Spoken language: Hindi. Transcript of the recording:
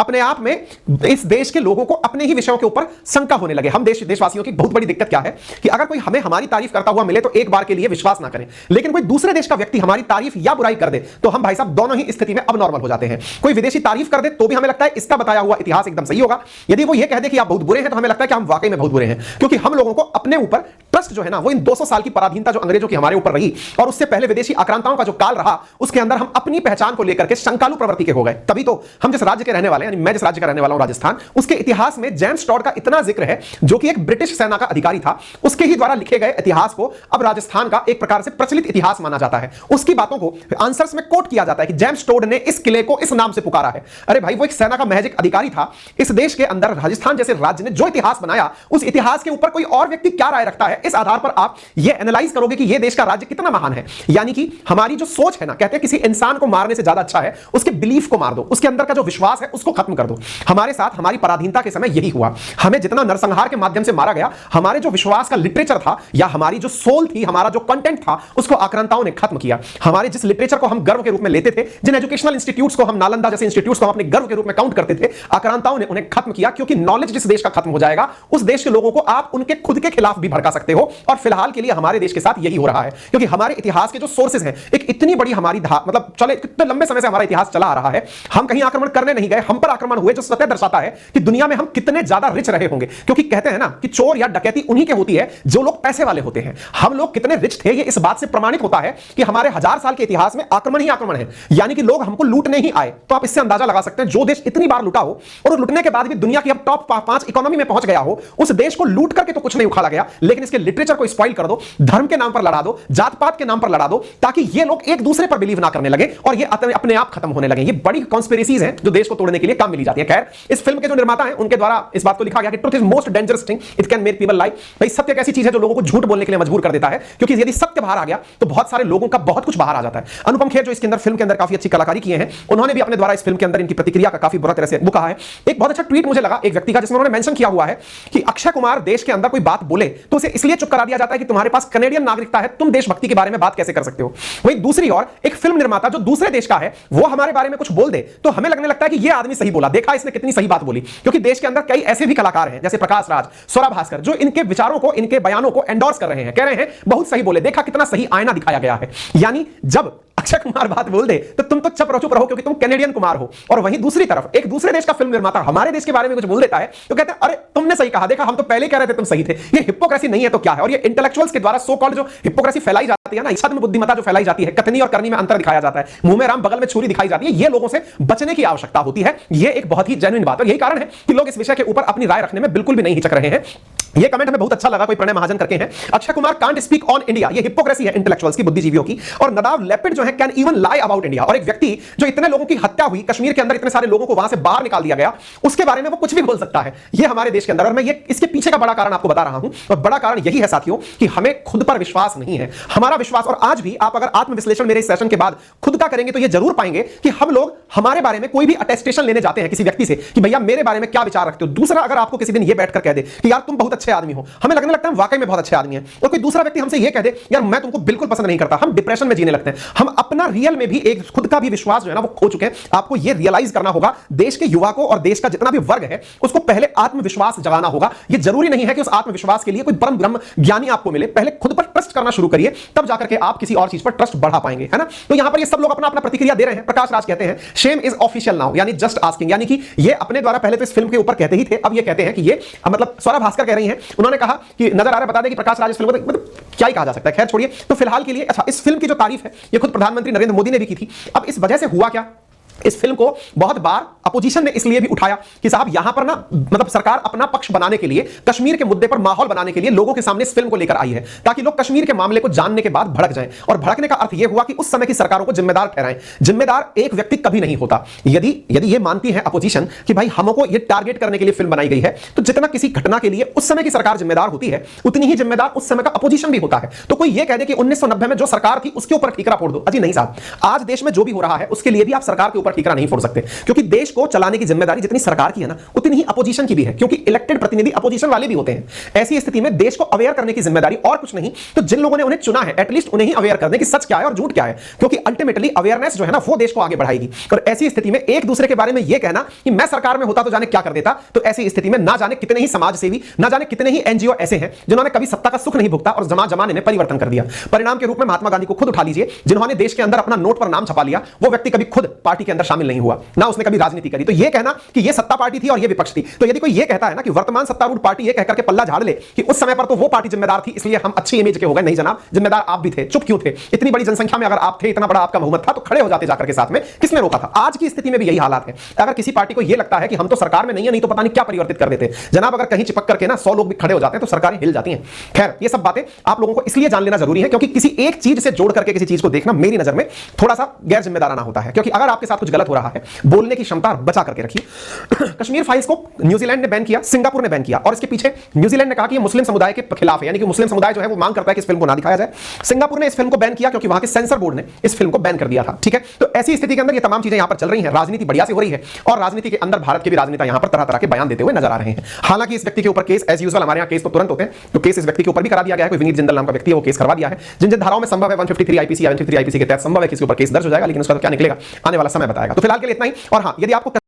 अपने आप में इस देश के लोगों को अपने ही विषयों के ऊपर शंका होने लगे। हम देशवासियों की बहुत बड़ी दिक्कत क्या है कि अगर कोई हमें हमारी तारीफ करता हुआ मिले तो एक बार के लिए विश्वास ना करें, लेकिन कोई दूसरे देश का व्यक्ति हमारी तारीफ या बुराई कर दे तो हम भाई साहब दोनों ही स्थिति में अब नॉर्मल हो जाते हैं। कोई विदेशी तारीफ कर दे तो भी हमें लगता है इसका बताया हुआ इतिहास एकदम सही होगा, यदि वो ये कह दे कि आप बहुत बुरे हैं तो हमें लगता है कि हम वाकई में बहुत बुरे हैं, क्योंकि हम लोगों को अपने ऊपर ट्रस्ट जो है ना, वो इन 200 साल की पराधीनता जो अंग्रेजों की हमारे ऊपर रही और उससे पहले विदेशी आक्रांताओं का जो काल रहा, उसके अंदर हम अपनी पहचान को लेकर के शंकालु प्रवृत्ति के हो गए। तभी तो हम जिस राज्य के रहने वाले हैं, मैं जिस राज्य का रहने वाला हूं राजस्थान, उसके इतिहास में जेम्स टॉड का इतना जिक्र है, जो कि एक ब्रिटिश सेना का अधिकारी था, उसके ही द्वारा लिखे गए इतिहास को अब राजस्थान का एक प्रकार से प्रचलित इतिहास माना जाता है। उसकी बातों को आंसर्स में कोट किया जाता है कि जेम्स टॉड ने इस किले को इस नाम से पुकारा है। अरे भाई, वो एक सेना का महज एक अधिकारी था। इस देश के अंदर राजस्थान जैसे राज्य ने जो इतिहास बनाया, उस इतिहास के ऊपर कोई और व्यक्ति क्या राय रखता है, इस आधार पर आप ये एनालाइज करोगे कि ये देश का राज्य कितना महान है। यानी कि हमारी जो सोच है ना, कहते हैं किसी इंसान को मारने से ज्यादा अच्छा है उसके बिलीफ को मार दो, उसके अंदर का जो विश्वास है उसको खत्म कर दो। हमारे साथ हमारी पराधीनता के समय यही हुआ। हमें जितना नरसंहार के माध्यम से मारा गया, हमारे जो विश्वास का लिटरेचर था या हमारी जो सोल थी, हमारा जो कंटेंट था, उसको आक्रांताओं ने खत्म किया। हमारे जिस लिटरेचर को हम गर्व के रूप में लेते थे, जिन एजुकेशनल इंस्टीट्यूट्स को हम नालंदा जैसे इंस्टीट्यूट्स को हम अपने गर्व के रूप में काउंट करते थे, आक्रांताओं ने उन्हें खत्म किया। क्योंकि नॉलेज जिस देश का खत्म हो जाएगा, उस देश के लोगों को आप उनके खुद के खिलाफ भी भड़का सकते हो। और फिलहाल के लिए हमारे देश के साथ यही हो रहा है, क्योंकि हमारे इतिहास के जो सोर्सेज हैं, एक इतनी बड़ी हमारी मतलब चले कितने लंबे समय से हमारा इतिहास चला आ रहा है, हम कहीं आक्रमण करने नहीं गए, हम पर आक्रमण हुए, जो सत्य दर्शाता है कि दुनिया में हम कितने ज्यादा रिच रहे होंगे। क्योंकि कहते हैं ना कि चोर या डकैती उन्हीं के होती है जो लोग पैसे वाले होते हैं। हम लोग कितने रिच थे, ये इस बात से प्रमाणित होता है कि हमारे 1000 साल के इतिहास में आक्रमण ही आक्रमण है, यानी कि लोग हमको लूटने ही आए। तो आप इससे अंदाजा लगा सकते हैं, जो देश इतनी बार लूटा हो और लूटने के बाद भी दुनिया की अब टॉप 5 इकोनॉमी में पहुंच गया हो, उस देश को लूट करके तो कुछ नहीं उखाड़ा गया, लेकिन इसके लिटरेचर को स्पॉइल कर दो, धर्म के नाम पर लड़ा दो, जात पात के नाम पर लड़ा दो, ताकि ये लोग एक दूसरे पर बिलीव ना करने लगे और ये अपने आप खत्म होने लगे। ये बड़ी कॉन्स्पिरेसीज हैं जो देश को तोड़ने के लिए काम मिली जाती है। खैर, इस फिल्म के जो निर्माता हैं उनके द्वारा इस बात को लिखा गया कि truth is most dangerous thing, it can make people lie. भाई, सत्य एक ऐसी चीज है जो लोगों को झूठ बोलने के लिए मजबूर कर देता है, क्योंकि यदि सत्य बाहर आ गया तो बहुत सारे लोगों का बहुत कुछ बाहर आ जाता है। अनुपम खेर जो इसके अंदर फिल्म के अंदर काफी अच्छी कलाकारी किए हैं, उन्होंने भी अपने द्वारा इस फिल्म के अंदर इनकी प्रतिक्रिया का काफी बुरा तरह से वो कहा है। एक बहुत अच्छा ट्वीट मुझे लगा एक व्यक्ति का, जिसमें उन्होंने मेंशन किया हुआ है कि अक्षय कुमार देश के अंदर कोई बात बोले तो उसे इसलिए चुप करा दिया जाता है कि तुम्हारे पास कनेडियन नागरिकता है, तुम देशभक्ति के बारे में बात कैसे कर सकते हो। वहीं दूसरी ओर एक फिल्म निर्माता जो दूसरे देश का है, वो हमारे बारे में कुछ बोल दे तो हमें लगने लगता है कि ये आदमी सही बोला, देखा इसने कितनी सही बात बोली। क्योंकि देश के अंदर कई ऐसे भी कलाकार हैं जैसे प्रकाश राज, स्वरा भास्कर, जो इनके विचारों को, इनके बयानों को एंडोर्स कर रहे हैं, कह रहे हैं बहुत सही बोले, देखा कितना सही आईना दिखाया गया है। यानी जब अक्षय कुमार बात बोल दे तो तुम तो चुप रहो क्योंकि तुम कैनेडियन कुमार हो। और वहीं दूसरी तरफ एक दूसरे देश का फिल्म निर्माता हमारे देश के बारे में कुछ बोल देता है तो कहते हैं अरे तुमने सही कहा, देखा हम तो पहले कह रहे थे तुम सही थे। ये हिपोक्रेसी नहीं है तो क्या है? और ये इंटेलेक्चुअल्स के द्वारा सो कॉल्ड जो हिपोक्रेसी फैलाई जाती है ना, छद्म बुद्धिमत्ता जो फैलाई जाती है, कथनी और करनी में अंतर दिखाया जाता है, मुंह में राम बगल में छुरी दिखाई जाती है, ये लोगों से बचने की आवश्यकता होती है। ये एक बहुत ही जेन्युइन बात है। यही कारण है कि लोग इस विषय के ऊपर अपनी राय रखने में बिल्कुल भी नहीं हिचक रहे हैं। ये कमेंट हमें बहुत अच्छा लगा, कोई प्रणय महाजन करके हैं, Akshay Kumar can't speak on India, ये हिपोक्रेसी है इंटेलेक्चुअल्स की, बुद्धिजीवियों की। और नदाव लेपिड जो है can even lie about India, और एक व्यक्ति जो इतने लोगों की हत्या हुई कश्मीर के अंदर, इतने सारे लोगों को वहां से बाहर निकाल दिया गया, उसके बारे में वो कुछ भी बोल सकता है, ये हमारे देश के अंदर। और मैं ये इसके पीछे का बड़ा कारण आपको बता रहा हूं, और बड़ा कारण यही है साथियों कि हमें खुद पर विश्वास नहीं है। हमारा विश्वास, और आज भी आप अगर आत्मविश्लेषण मेरे इस सेशन के बाद खुद का करेंगे तो ये जरूर पाएंगे कि हम लोग हमारे बारे में कोई भी अटेस्टेशन लेने जाते हैं किसी व्यक्ति से कि भैया मेरे बारे में क्या विचार रखते हो। दूसरा अगर आपको किसी दिन ये बैठकर कह दे कि यार तुम बहुत अच्छे आदमी हो, हमें लगने लगता है वाकई में बहुत अच्छे आदमी हैं, और कोई दूसरा व्यक्ति हमसे ये कह दे यार मैं तुमको बिल्कुल पसंद नहीं करता, हम डिप्रेशन में जीने लगते हैं। हम अपना रियल में भी एक खुद का भी विश्वास जो है ना वो खो चुके हैं। आपको ये रियलाइज करना होगा, देश के युवा को और देश का जितना भी वर्ग है उसको पहले आत्मविश्वास जगाना होगा। ये जरूरी नहीं है कि उस आत्मविश्वास के लिए कोई परम ब्रह्म ज्ञानी आपको मिले, पहले खुद पर ट्रस्ट करना शुरू करिए, तब जाकर के आप किसी और चीज पर ट्रस्ट बढ़ा पाएंगे, है ना। तो यहां पर ये सब लोग अपना अपना प्रतिक्रिया दे रहे हैं। प्रकाश राज कहते हैं शेम इज ऑफिशियल नाउ, यानी जस्ट आस्किंग, यानी कि ये अपने द्वारा पहले तो इस फिल्म के ऊपर कहते ही थे, अब ये कहते हैं कि ये मतलब स्वरा भास्कर कह रही हैं, उन्होंने कहा कि नजर आ रहा है, बता दें कि प्रकाश राज इस फिल्म को मतलब क्या ही कहा जा सकता है। खैर छोड़िए, तो फिलहाल के लिए अच्छा, इस फिल्म की जो तारीफ है ये खुद प्रधानमंत्री नरेंद्र मोदी ने भी की थी। अब इस वजह से हुआ क्या, इस फिल्म को बहुत बार अपोजिशन ने इसलिए भी उठाया कि साहब यहां पर ना मतलब सरकार अपना पक्ष बनाने के लिए, कश्मीर के मुद्दे पर माहौल बनाने के लिए लोगों के सामने इस फिल्म को लेकर आई है, ताकि लोग कश्मीर के मामले को जानने के बाद भड़क जाएं। और भड़कने का अर्थ यह हुआ कि उस समय की सरकारों को जिम्मेदार ठहराएं। जिम्मेदार एक व्यक्ति कभी नहीं होता। यदि ये मानती है अपोजिशन कि भाई हमको ये टारगेट करने के लिए फिल्म बनाई गई है, तो जितना किसी घटना के लिए उस समय की सरकार जिम्मेदार होती है, उतनी ही जिम्मेदार उस समय का अपोजिशन भी होता है। तो कोई ये कह दे कि 1990 में जो सरकार थी उसके ऊपर ठीकरा फोड़ दो, अजी नहीं साहब, आज देश में जो भी हो रहा है उसके लिए भी आप सरकार के ऊपर ऊपर ठीकरा नहीं फोड़ सकते, क्योंकि देश को चलाने की जिम्मेदारी जितनी सरकार की है ना, उतनी ही अपोजिशन की भी है, क्योंकि इलेक्टेड प्रतिनिधि अपोजिशन वाले भी होते हैं। ऐसी स्थिति में देश को अवेयर करने की जिम्मेदारी और कुछ नहीं, तो जिन लोगों ने उन्हें चुना है एटलीस्ट उन्हें ही अवेयर करने की सच क्या है और झूठ क्या है, क्योंकि अल्टीमेटली अवेयरनेस जो है ना वो देश को आगे बढ़ाएगी। और ऐसी स्थिति में एक दूसरे के बारे में यह कहना कि मैं सरकार में होता तो जाने क्या कर देता, तो ऐसी स्थिति में ना जाने कितने ही समाज सेवी, ना जाने कितने ही एनजीओ ऐसे हैं जिन्होंने कभी सत्ता का सुख नहीं भुगता और जमाने में परिवर्तन कर दिया। परिणाम के रूप में महात्मा गांधी को खुद उठा लीजिए, जिन्होंने देश के अंदर अपना नोट पर नाम छपा लिया, वो व्यक्ति कभी खुद पार्टी के अंदर शामिल नहीं हुआ, ना उसने कभी राजनीति करी। तो यह कहना कि यह सत्ता पार्टी थी और यह विपक्ष थी, तो यदि कोई यह कहता है ना कि वर्तमान सत्तारूढ़ पार्टी यह कहकर के पल्ला झाड़ ले कि उस समय पर तो वो पार्टी जिम्मेदार थी इसलिए हम अच्छी इमेज के हो गए, नहीं जनाब, जिम्मेदार आप भी थे। चुप क्यों थे? इतनी बड़ी जनसंख्या में अगर आप थे, इतना बड़ा आपका बहुमत था, तो खड़े हो जाते जाकर के साथ में, किसने रोका था? आज की स्थिति में भी यही हालात है। अगर किसी पार्टी को यह लगता है कि हम तो सरकार में नहीं है, नहीं तो पता नहीं क्या परिवर्तित कर देते, जनाब अगर कहीं चिपक करके ना 100 लोग भी खड़े हो जाते हैं तो सरकारें हिल जाती हैं। खैर, ये सब बातें आप लोगों को इसलिए जान लेना जरूरी है क्योंकि किसी एक चीज से जोड़ करके किसी चीज को देखना मेरी नजर में थोड़ा सा गैर जिम्मेदाराना होता है, क्योंकि अगर आपके साथ कुछ गलत हो रहा है, बोलने की क्षमता बचा करके रखिए। कश्मीर फाइल्स को न्यूजीलैंड ने बैन किया, सिंगापुर ने बैन किया, और इसके पीछे न्यूजीलैंड ने कहा कि ये मुस्लिम समुदाय के खिलाफ है, यानी कि मुस्लिम समुदाय जो है वो मांग करता है कि इस फिल्म को ना दिखाया जाए। सिंगापुर ने इस फिल्म को बैन किया क्योंकि वहां के सेंसर बोर्ड ने इस फिल्म को बैन कर दिया था। ठीक है, तो ऐसी स्थिति के अंदर ये तमाम चीजें यहां पर चल रही हैं, राजनीति बढ़िया से हो रही है, और राजनीति के अंदर भारत के भी राजनेता यहां पर तरह तरह के बयान देते हुए नजर आ रहे हैं। हालांकि इस व्यक्ति के ऊपर केस एज यूजुअल, हमारे यहां केस तो तुरंत होते हैं, तो केस इस व्यक्ति के ऊपर भी करा दिया गया है। कोई विनीत जिंदल नाम का व्यक्ति है, वो केस करवा दिया है। जिन जिन धाराओं में संभव है 153 आईपीसी या 153 आईपीसी के तहत संभव है किसी ऊपर केस दर्ज हो जाएगा, लेकिन उसका तो क्या निकलेगा आने वाला समय बताएगा। तो फिलहाल के लिए इतना ही। और हां, यदि आपको